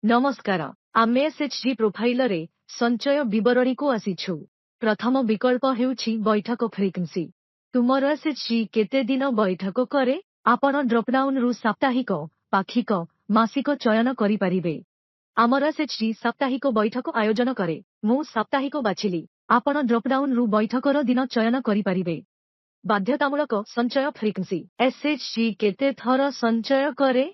नमस्कार आमे SHG profile रे संचय विवरणी को आसीछु। प्रथम विकल्प हेउछि बैठक फ्रिक्वेंसी। तुमर एसएचजी केते दिन बैठक करे आपण ड्रॉप डाउन रु साप्ताहिक, पाक्षिक, मासिक चयन करि परिबे। आमर एसएचजी साप्ताहिक बैठक आयोजन करे। मु साप्ताहिक बाछिली। आपण ड्रॉप डाउन रु बैठकर दिन चयन करि परिबे। बाध्यतामूलक संचय फ्रिक्वेंसी। एसएचजी केते थर संचय करे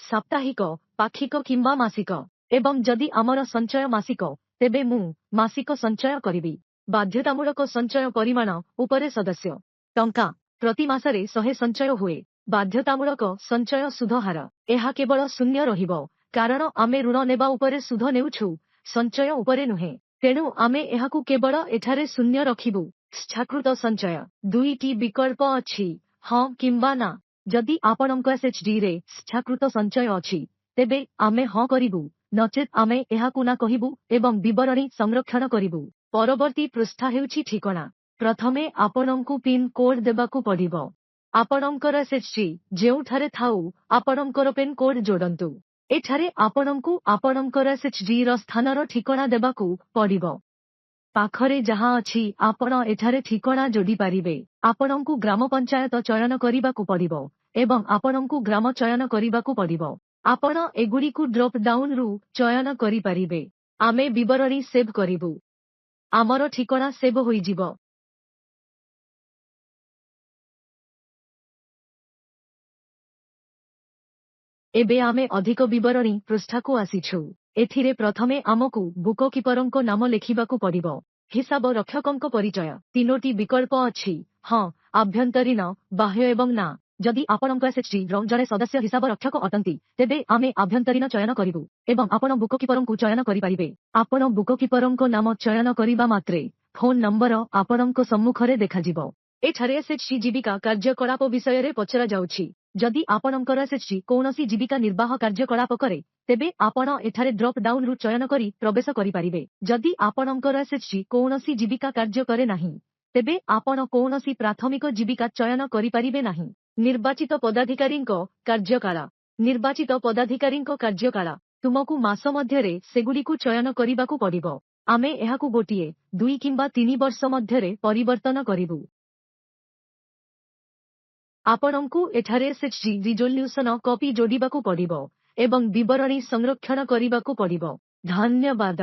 साप्ताहिक, पाक्षिक किंबा मासिक एवं जदि आमर संचय मासिक तेबे मु मासिक संचय करिबी। बाध्यतामूलक संचय परिमाण उपरे सदस्य टंका प्रति मासरे 100 संचय हुए। बाध्यतामूलक संचय सुध हार एहा केवल शून्य रहिबो कारण आमे ऋण नेबा उपरे सुध नेउछु, संचय उपरे नुहे। तेणु आमे एहाकु केवल एठारे शून्य रखिबु। इच्छाकृत संचय दुईटी विकल्प अछि, हां किंबा ना। जदि आपणक एसएचजी रे इच्छाकृत संचय अछि तेबे आमे हां करिबु, नचेत आमे एहाकु ना कहिबु एवं विवरणी संरक्षण करिबु। परवर्ती पृष्ठ हेउछि ठिकना। प्रथमे आपणंकु पिन कोड देबाकु पडिबो। आपणंकर एसएचजी जेउठारे थाउ आपणंकर पिन कोड जोडंतु। एठारे आपणंकु आपणंकर एसएचजी र स्थानर ठिकना देबाकु पडिबो। पाखरे जहाँ अछि आपण एठारे ठिकना जोड़ी पारिबे। आपणंकु ग्राम पंचायत चयन करिबाकु पडिबो एवं आपणंकु ग्राम चयन करिबाकु पडिबो। आपण एगुड़ीकु ड्रॉप डाउन रु चयन करि पारिबे। आमे विवरणी सेव करिबु। आमर ठिकना सेव होई जिवो। एबे आमे अधिक विवरणी पृष्ठाकु आसीछु। एथिरे प्रथमे आमकु बुककीपरंको नाम लेखिबाकु पडिबो। हिसाब रक्षकंको परिचय तीनोटी विकल्प अछि, हां, आभ्यंतरीण, बाह्य एवं ना। जदि आपणंक एसएचजी रो जणे सदस्य हिसाब रक्षक अटंती तेबे आमे आभ्यंतरीण चयन करिबु एवं आपण बुककीपरंकु चयन करि पारिबे। आपण बुककीपरंको नाम चयन करिबा मात्रे फोन नंबर आपणंको सम्मुखरे देखाजिबो। एठारे एसएचजी जीविका कार्यकलाप विषय रे पचरा जाउछि। जदि आपणंकर एसएचजी कौनसी जीविका निर्वाह कार्यकलाप करे तेबे आपण एठारे ड्रॉप डाउन रु चयन करी प्रवेश करि पारिबे। जदि आपणंकर एसएचजी कौनसी जीविका कार्य करे नाही तेबे आपण कौनसी प्राथमिक जीविका चयन करि पारिबे नाही। निर्वाचित पदाधिकारींको कार्यकाल। निर्वाचित पदाधिकारींको कार्यकाल तुमकु मास मध्यरे सेगुडीकु चयन करिबाकु पडिबो। आमे एहाकु गोटिए, 2 किंबा 3 वर्ष मध्यरे परिवर्तन करिबु। आपणंकु एठारे एसएचजी रिजोल्यूशन कॉपी जोडिबाकु पडिबो एवं विवरणी संरक्षण करिबाकु पडिबो। धन्यवाद।